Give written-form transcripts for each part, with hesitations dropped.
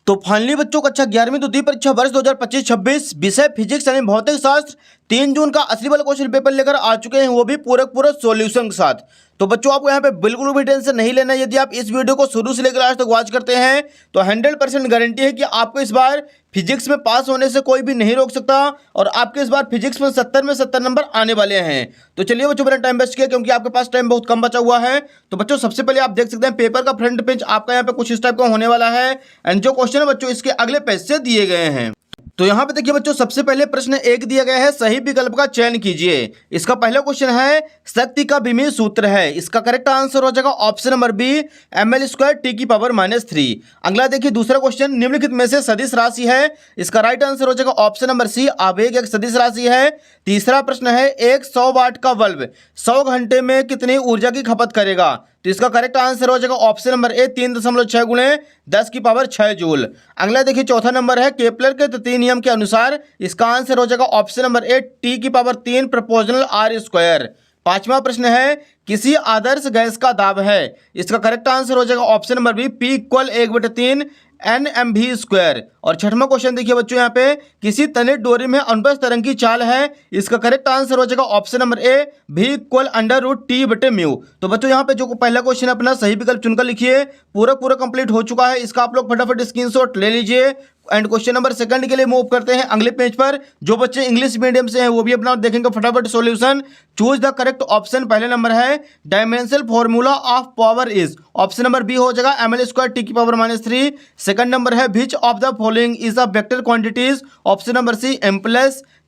तो फाइनली बच्चों कक्षा 11वीं द्वितीय परीक्षा वर्ष 2025-26 विषय फिजिक्स यानी भौतिक शास्त्र 3 जून का असली वाला क्वेश्चन पेपर लेकर आ चुके हैं, वो भी पूरे सॉल्यूशन के साथ। तो बच्चों आपको यहाँ पे बिल्कुल भी टेंशन नहीं लेना। यदि आप इस वीडियो को शुरू से लेकर आज तक वॉच करते हैं तो 100% गारंटी है कि आपको इस बार फिजिक्स में पास होने से कोई भी नहीं रोक सकता और आपके इस बार फिजिक्स में 70 में 70 नंबर आने वाले हैं। तो चलिए बच्चों, मैंने टाइम वेस्ट किया क्योंकि आपके पास टाइम बहुत कम बचा हुआ है। तो बच्चों सबसे पहले आप देख सकते हैं पेपर का फ्रंट पेज आपका यहाँ पे कुछ इस टाइप का होने वाला है एंड जो क्वेश्चन है बच्चों इसके अगले पेज से दिए गए हैं। तो यहाँ पे देखिए बच्चों, सबसे पहले प्रश्न 1 दिया गया है, सही विकल्प का चयन कीजिए। इसका पहला क्वेश्चन है शक्ति का विमीय सूत्र है। इसका करेक्ट आंसर हो जाएगा option number B ml² T⁻³ अगला देखिए दूसरा क्वेश्चन, निम्नलिखित में से सदिश राशि है। इसका राइट आंसर हो जाएगा ऑप्शन नंबर सी आवेग एक सदिश राशि है। तीसरा प्रश्न है एक 100 वाट का बल्ब 100 घंटे में कितनी ऊर्जा की खपत करेगा। तो इसका करेक्ट आंसर हो जाएगा ऑप्शन नंबर ए 3.6 × 10⁻6 जूल। अगला देखिए चौथा नंबर है केपलर के तृतीय नियम के अनुसार इसका आंसर हो जाएगा ऑप्शन नंबर ए T⁻3 प्रोपोर्शनल R²। पांचवा प्रश्न है किसी आदर्श गैस का दाब है। इसका करेक्ट आंसर हो जाएगा option number B P = 1/3 NmV²। और छठवां क्वेश्चन देखिए बच्चों, यहाँ पे किसी तनित डोरी में अनुप्रस्थ तरंग की चाल है। इसका करेक्ट आंसर हो जाएगा ऑप्शन नंबर ए V = √T/μ। तो बच्चों यहाँ पे जो पहला क्वेश्चन अपना सही विकल्प चुनकर लिखिए, पूरा कंप्लीट हो चुका है। इसका आप लोग फटाफट स्क्रीनशॉट ले लीजिए एंड क्वेश्चन नंबर 2 के लिए मूव करते हैं अगले पेज पर। जो बच्चे इंग्लिश मीडियम से हैं वो भी अपना देखेंगे फटाफट solution. Choose the correct option, पहले नंबर है dimensional formula of power is, option number B हो जाएगा ml² T⁻³ सेकंड नंबर है which of the following is a vector quantities, option number C m+।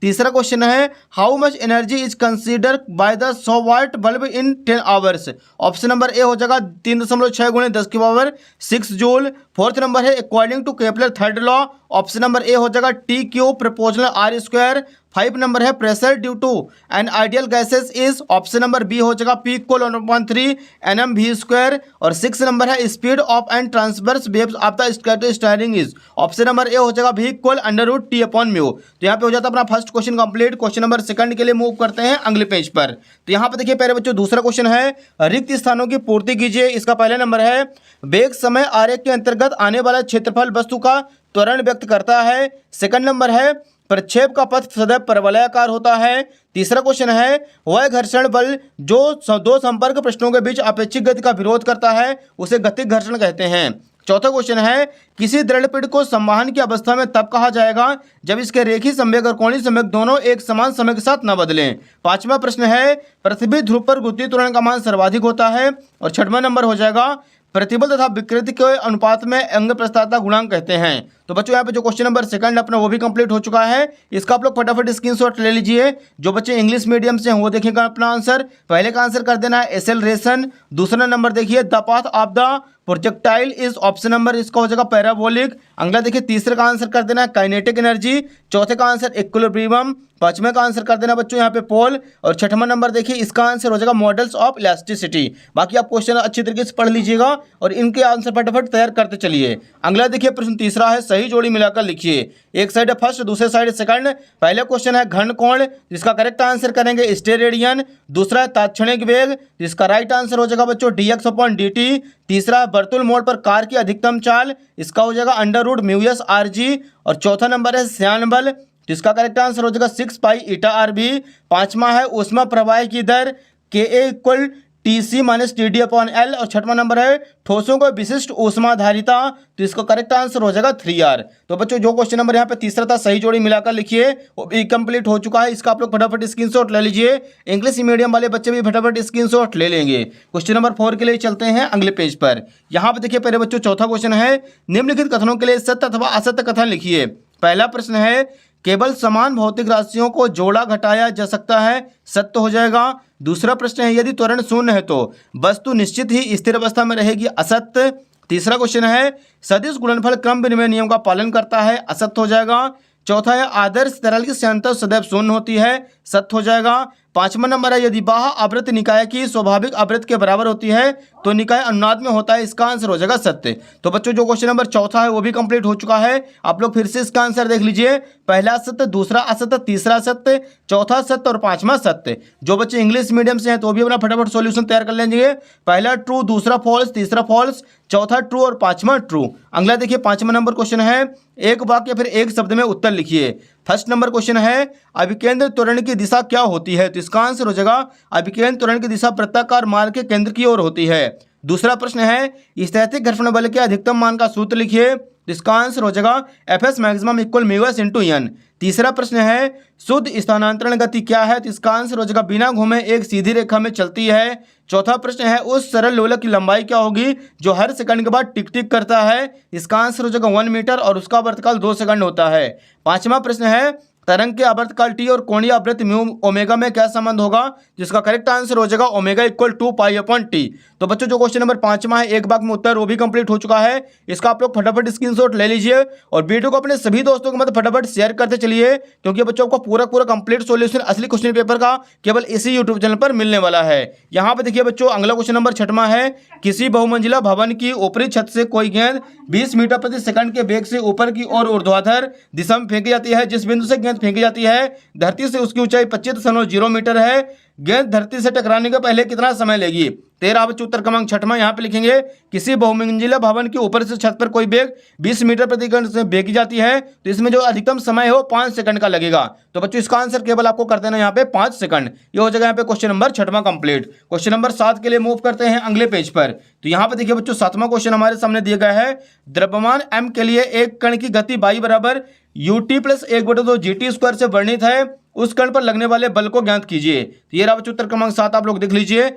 तीसरा क्वेश्चन है how much energy is consider by the 100 watt bulb in 10 hours, option number A हो जाएगा 3.6 × 10⁻6 joule. Fourth number है according to Kepler third law, option number A हो जाएगा T³ proportional R²। 5 number है pressure due to an ideal gases is, option number B हो जाएगा P = 1/3 NmV²। और 6 number है speed of and transverse waves of the scattering is, option number A हो जाएगा V = √T/μ। तो यहाँ पे हो जाता है अपना first question complete. Question number 2 के लिए मूव करते हैं अगले पेज पर। तो यहाँ पे देखिए पहले बच्चों दूसरा क्वेश्चन है रिक्त स्थानों की पूर्ति कीजिए। इसका पहला नंबर है वेग समय आरेख के अंतर्गत आने वाला क्षेत्रफल वस्तु का त्वरण व्यक्त करता है। सेकंड नंबर है प्रक्षेप का पथ सदैव परवलयाकार होता है। तीसरा क्वेश्चन है वह घर्षण बल जो दो संपर्क पृष्ठों के बीच अपेक्षित गति का विरोध करता है उसे गतिक घर्षण कहते हैं। चौथा क्वेश्चन है किसी दृढ़ पिंड को संवहन की अवस्था में तब कहा जाएगा जब इसके रेखीय संवेग और कोणीय संवेग दोनों एक समान समय के साथ न बदलें। पांचवा प्रश्न है पृथ्वी ध्रुव पर गुरुत्वीय त्वरण का मान सर्वाधिक होता है। और छठवां नंबर हो जाएगा प्रतिबल तथा विकृति के अनुपात में अंग प्रस्तारता गुणांक कहते हैं। तो बच्चों यहाँ पे जो क्वेश्चन नंबर 2 अपना वो भी कंप्लीट हो चुका है। इसका आप लोग फटाफट स्क्रीनशॉट ले लीजिए। जो बच्चे इंग्लिश मीडियम से हैं वो देखेंगे अपना आंसर। पहले का आंसर कर देना है एक्सेलरेशन। दूसरा नंबर देखिए the path of the projectile is, option number इसका हो जाएगा पैराबोलिक। अगला देखिए तीसरे का आंसर कर देना है काइनेटिक एनर्जी। चौथे का आंसर इक्विलिब्रियम। पांचवें का आंसर कर देना बच्चों यहाँ पे पोल। और छठवां नंबर देखिए इसका आंसर हो जाएगा मॉडल्स ऑफ इलास्टिसिटी। बाकी आप क्वेश्चन अच्छी तरीके से पढ़ लीजिएगा और इनके आंसर फटाफट तैयार करते चलिए। अगला देखिए प्रश्न तीसरा है सही जोड़ी मिलाकर लिखिए। एक साइड है फर्स्ट, दूसरे साइड सेकंड। पहला क्वेश्चन है घन कोण, जिसका करेक्ट आंसर करेंगे स्टेरेडियन। दूसरा है तात्क्षणिक वेग, जिसका राइट आंसर हो जाएगा बच्चों dx/dt। तीसरा वर्तुल मोड़ पर कार की अधिकतम चाल, इसका हो जाएगा √μs/g। और चौथा नंबर है श्यान बल, जिसका करेक्ट आंसर हो जाएगा 6π/ρb। पांचवा है ऊष्मा प्रवाह की दर Ka = Tc - Td/L। और छठवां नंबर है ठोसों को विशिष्ट ऊष्माधारिता, तो इसका करेक्ट आंसर हो जाएगा 3R। तो बच्चों जो क्वेश्चन नंबर यहाँ पे तीसरा था सही जोड़ी मिलाकर लिखिए, वो भी कंप्लीट हो चुका है। इसका आप लोग फटाफट स्क्रीनशॉट ले लीजिए। इंग्लिश मीडियम वाले बच्चे भी फटाफट स्क्रीनशॉट ले लेंगे। क्वेश्चन नंबर 4 के लिए चलते हैं अगले पेज पर। यहाँ पे देखिए पहले बच्चों चौथा क्वेश्चन है निम्नलिखित कथनों के लिए सत्य अथवा असत्य कथन लिखिए। पहला प्रश्न है केवल समान भौतिक राशियों को जोड़ा घटाया जा सकता है, सत्य हो जाएगा। दूसरा प्रश्न है यदि त्वरण शून्य है तो वस्तु निश्चित ही स्थिर अवस्था में रहेगी, असत्य। तीसरा क्वेश्चन है सदिश गुणनफल क्रम विनिमय नियम का पालन करता है, असत्य हो जाएगा। चौथा है आदर्श तरल की सांद्रता सदैव शून्य होती है, सत्य हो जाएगा। 5वां नंबर है यदि बाह्य आवृत्ति निकाय की स्वाभाविक आवृत्ति के बराबर होती है तो निकाय अनुनाद में होता है, इसका आंसर हो जाएगा सत्य। तो बच्चों जो क्वेश्चन नंबर चौथा है वो भी कंप्लीट हो चुका है। आप लोग फिर से इसका आंसर देख लीजिए, पहला सत्य, दूसरा असत्य, तीसरा सत्य, चौथा सत्य और पांचवा सत्य। जो बच्चे इंग्लिश मीडियम से हैं तो भी अपना फटाफट सॉल्यूशन तैयार कर लेंगे। पहला ट्रू, दूसरा फॉल्स, तीसरा फॉल्स, चौथा ट्रू और पांचवा ट्रू। अगला देखिए 5वां नंबर क्वेश्चन है एक वाक्य फिर एक शब्द में उत्तर लिखिए। फर्स्ट नंबर क्वेश्चन है अभिकेंद्र त्वरण की दिशा क्या होती है, तो इसका आंसर हो जाएगा अभिकेंद्र त्वरण की दिशा वृत्ताकार मार्ग के केंद्र की ओर होती है। दूसरा प्रश्न है स्थैतिक घर्षण बल के अधिकतम मान का सूत्र लिखिए, तो इसका आंसर हो जाएगा Fs maximum equal mu s into N. तीसरा प्रश्न है शुद्ध स्थानांतरण गति क्या है, तो इसका आंसर हो जाएगा बिना घूमे एक सीधी रेखा में चलती है। चौथा प्रश्न है उस सरल लोलक की लंबाई क्या होगी जो हर सेकंड के बाद टिक टिक करता है, इसका आंसर हो जाएगा 1 मीटर और उसका आवर्तकाल 2 सेकंड होता है। पांचवा प्रश्न है तरंग के आवर्तकाल टी और कोणीय आवृत्ति म्यू ओमेगा में क्या संबंध होगा, जिसका करेक्ट आंसर हो जाएगा ओमेगा इक्वल 2π/t। तो बच्चों जो क्वेश्चन नंबर 5वां है एक वाक्य में उत्तर वो भी कंप्लीट हो चुका है। इसका आप लोग फटाफट स्क्रीनशॉट ले लीजिए और वीडियो को अपने सभी दोस्तों के मध्य फटाफट शेयर करते चलिए, क्योंकि बच्चों को पूरा कंप्लीट सॉल्यूशन असली क्वेश्चन पेपर का केवल इसी यूट्यूब चैनल पर मिलने वाला है। यहाँ पे देखिए बच्चों अगला क्वेश्चन नंबर 6वां है किसी बहुमंजिला भवन की ऊपरी छत से कोई गेंद 20 मीटर प्रति सेकंड के वेग से ऊपर की ओर ऊर्ध्वाधर दिशा में फेंकी जाती है। जिस बिंदु से गेंद फेंकी जाती है धरती से उसकी ऊंचाई 25.0 मीटर है। गेंद धरती से टकराने के पहले कितना समय लेगी। 13 बच्चों उत्तर क्रमांक 6वां यहाँ पे लिखेंगे किसी बहुमंजिला भवन के ऊपर से छत पर कोई वेग 20 मीटर प्रति सेकंड से फेंकी जाती है, तो इसमें जो अधिकतम समय है वो 5 सेकंड का लगेगा। तो बच्चों इसका आंसर केवल आपको कर देना यहाँ पे 5 सेकंड। ये हो जाएगा यहाँ पे क्वेश्चन नंबर 6वां कंप्लीट। क्वेश्चन नंबर 7 के लिए मूव करते हैं अगले पेज पर। तो यहाँ पे देखिए बच्चों 7वां क्वेश्चन हमारे सामने दिया गया है द्रव्यमान m के लिए एक कण की गति y बराबर ut प्लस 1/2 GT² से वर्णित है, उस कण पर लगने वाले बल को ज्ञात कीजिए। तो ये रहा बच्चों उत्तर क्रमांक 7 आप लोग देख लीजिए।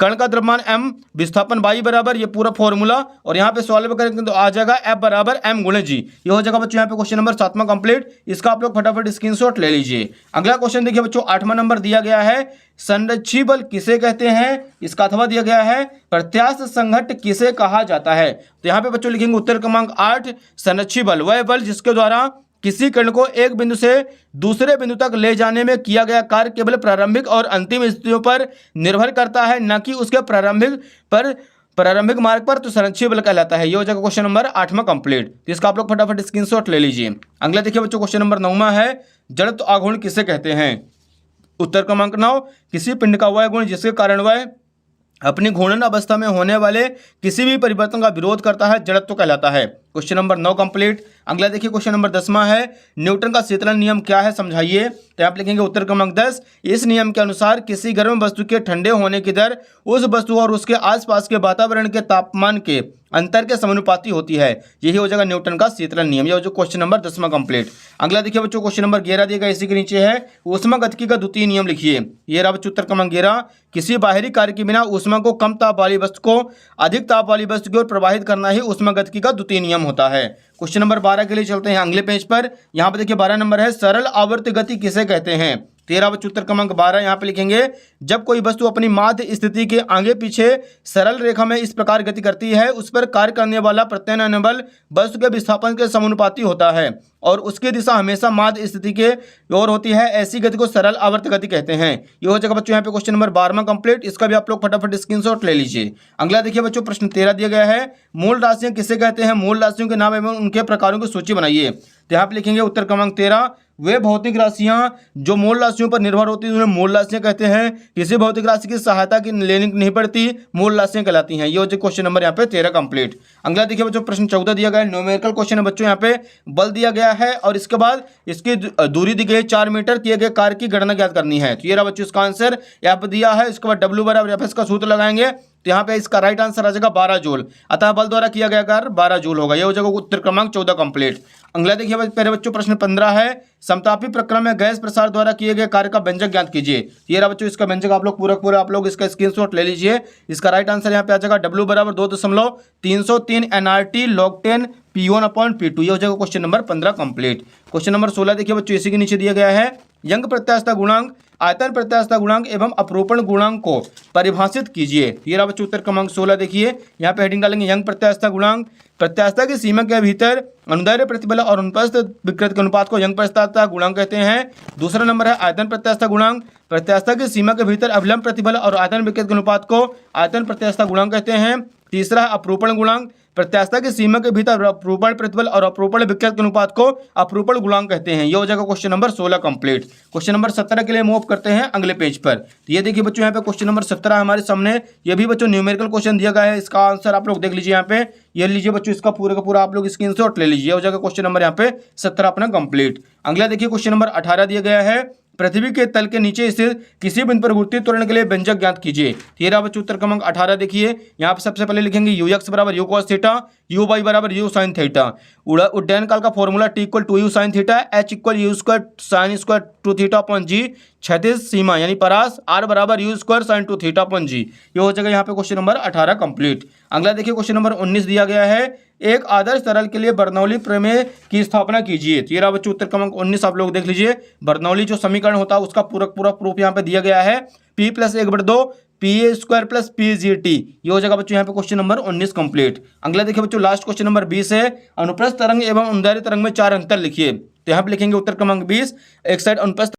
कण का द्रव्यमान m, विस्थापन y बराबर ये पूरा फॉर्मूला और यहाँ पे सॉल्व करेंगे तो आ जाएगा F बराबर m गुणे g। ये हो जाएगा बच्चों यहाँ पे क्वेश्चन नंबर 7वां कंप्लीट। इसका आप लोग फटाफट स्क्रीनशॉट ले लीजिए। अगला क्वेश्चन देखिए बच्चों 8वां नंबर दिया गया है संरक्षी बल किसे कहते हैं, इसका अथवा दिया गया है प्रत्यास्थ संघट्ट किसे कहा जाता है। तो यहाँ पे बच्चों लिखेंगे उत्तर क्रमांक 8 संरक्षी बल वह बल जिसके द्वारा किसी कण को एक बिंदु से दूसरे बिंदु तक ले जाने में किया गया कार्य केवल प्रारंभिक और अंतिम स्थितियों पर निर्भर करता है, न कि उसके प्रारंभिक मार्ग पर, तो संरक्षी बल कहलाता है। ये हो जाएगा क्वेश्चन नंबर 8वां कंप्लीट। तो इसका आप लोग फटाफट स्क्रीनशॉट ले लीजिए। अगला देखिए बच्चों क्वेश्चन नंबर 9वां है जड़त्व आघूर्ण किसे कहते हैं। उत्तर क्रमांक 9 किसी पिंड का वह गुण जिसके कारण वह अपनी घूर्णन अवस्था में होने वाले किसी भी परिवर्तन का विरोध करता है जड़त्व कहलाता है। Question number 9 complete. अगला देखिए क्वेश्चन नंबर 10वां है न्यूटन का शीतलन नियम क्या है समझाइए। तो आप लिखेंगे उत्तर क्रमांक 10 इस नियम के अनुसार किसी गर्म वस्तु के ठंडे होने की दर उस वस्तु और उसके आसपास के वातावरण के तापमान के अंतर के समानुपाती होती है। यही हो जाएगा न्यूटन का शीतलन नियम। यह हो जाएगा क्वेश्चन नंबर 10वां कंप्लीट। अगला देखिए बच्चों क्वेश्चन नंबर 11 दिया गया इसी के नीचे है ऊष्मागतिकी का द्वितीय नियम लिखिए। ये रहा बच्चों उत्तर क्रमांक 11 किसी बाहरी कार्य के बिना ऊष्मा को कम ताप वाली वस्तु को अधिक ताप वाली वस्तु की ओर प्रवाहित करना ही ऊष्मागतिकी का द्वितीय नियम होता है। क्वेश्चन नंबर 12 के लिए चलते हैं अगले पेज पर। यहाँ पे देखिए 12 नंबर है सरल आवर्त गति किसे कहते हैं। 13 बच्चों उत्तर क्रमांक 12 यहाँ पे लिखेंगे जब कोई वस्तु अपनी माध्य स्थिति के आगे पीछे सरल रेखा में इस प्रकार गति करती है उस पर कार्य करने वाला प्रत्यानयन बल वस्तु के विस्थापन के समानुपाती होता है और उसकी दिशा हमेशा माध्य स्थिति के ओर होती है। ऐसी गति को सरल आवर्त गति कहते हैं। ये हो जाएगा बच्चों यहाँ पे क्वेश्चन नंबर 12वां कंप्लीट। इसका भी आप लोग फटाफट स्क्रीनशॉट ले लीजिए। अगला देखिए बच्चों प्रश्न 13 दिया गया है मूल राशियां किसे कहते हैं। मूल राशियों के नाम एवं उनके प्रकारों की सूची बनाइए। तो यहाँ पे लिखेंगे उत्तर क्रमांक 13 वे भौतिक राशियां जो मूल राशियों पर निर्भर होती हैं उन्हें मूल राशियां कहते हैं। किसी भौतिक राशि की सहायता की लेनी नहीं पड़ती, मूल राशियां कहलाती हैं। ये हो जाए क्वेश्चन नंबर यहाँ पे 13 कंप्लीट। अगला देखिए बच्चों प्रश्न 14 दिया गया है न्यूमेरिकल क्वेश्चन है बच्चों। यहाँ पे बल दिया गया है और इसके बाद इसकी दूरी दी गई 4 मीटर, किए गए कार्य की गणना ज्ञात करनी है। तो ये रहा बच्चों इसका आंसर यहाँ पे दिया है। इसके बाद W बराबर Fs का सूत्र लगाएंगे तो यहाँ पे इसका राइट आंसर आ जाएगा 12 जूल। अतः बल द्वारा किया गया कार्य 12 जूल होगा। ये हो जाएगा उत्तर क्रमांक 14 कंप्लीट। अगला देखिए पहले बच्चों प्रश्न 15 है समतापी प्रक्रम में गैस प्रसार द्वारा किए गए कार्य का व्यंजक ज्ञात कीजिए। ये रहा बच्चों इसका व्यंजक आप लोग पूरा आप लोग इसका स्क्रीनशॉट ले लीजिए। इसका राइट आंसर यहाँ पे आ जाएगा W बराबर 2.303 nRT log 10 P1/P2। ये हो जाएगा question number 15 complete. Question number 16 देखिए बच्चों इसी के नीचे दिया गया है यंग प्रत्यास्थता गुणांक, आयतन प्रत्यास्थता गुणांक एवं अपरूपण गुणांक को परिभाषित कीजिए। ये रहा बच्चों उत्तर क्रमांक 16। देखिए यहाँ पे हेडिंग डालेंगे यंग प्रत्यास्थता गुणांक। प्रत्यास्थता की सीमा के भीतर अनुदैर्ध्य प्रतिबल और अनुपस्थित विकृत के अनुपात को यंग प्रत्यास्थता गुणांक कहते हैं। दूसरा नंबर है आयतन प्रत्यास्थता गुणांक। प्रत्यास्थता की सीमा के भीतर अभिलंब प्रतिबल और आयतन विकृत के अनुपात को आयतन प्रत्यास्थता गुणांक कहते हैं। तीसरा है अपरूपण गुणांक। प्रत्यास्थता की सीमा के भीतर अपरूपण प्रतिबल और अपरूपण विकृत के अनुपात को अपरूपण गुणांक कहते हैं। ये हो जाएगा question number 16 complete. Question number 17 के लिए मूव करते हैं अगले पेज पर। तो ये देखिए बच्चों यहाँ पे क्वेश्चन नंबर 17 हमारे सामने। ये भी बच्चों न्यूमेरिकल क्वेश्चन दिया गया है। इसका आंसर आप लोग देख लीजिए यहाँ पे। ये लीजिए बच्चों, इसका पूरा का पूरा आप लोग स्क्रीनशॉट ले लीजिए। हो जाएगा क्वेश्चन नंबर यहाँ पे 17 अपना कंप्लीट। अगला देखिए क्वेश्चन नंबर 18 दिया गया है। पृथ्वी के तल के नीचे स्थित किसी बिंदु पर गुरुत्वीय त्वरण के लिए व्यंजक ज्ञात कीजिए। तेरह बच्चों उत्तर क्रमांक 18 देखिए। यहाँ पे सबसे पहले लिखेंगे यू एक्स बराबर U cos theta, U Y बराबर यू साइन थीटा। उड्डयन काल का formula T equal to U sine theta, H equal U square sine square two theta upon G. क्षैतिज सीमा यानी परास आर बराबर U square sine two theta upon G. ये हो जाएगा यहाँ पे क्वेश्चन नंबर 18 कंप्लीट। अगला देखिए क्वेश्चन नंबर 19 दिया गया है। एक आदर्श तरल के लिए बर्नौली प्रमेय की स्थापना कीजिए। तेरह बच्चों उत्तर क्रमांक 19 आप लोग देख लीजिए। बर्नौली जो समीकरण होता है उसका पूरा प्रूफ यहाँ पे दिया गया है। P + 1/2 PA² + PGT। ये हो जाएगा बच्चों यहाँ पे क्वेश्चन नंबर 19 कंप्लीट। अगला देखिए बच्चों लास्ट क्वेश्चन नंबर 20 है। अनुप्रस्थ तरंग एवं अनुदैर्ध्य तरंग में 4 अंतर लिखिए। तो यहाँ पे लिखेंगे उत्तर क्रमांक 20। एक साइड अनुप्रस्थ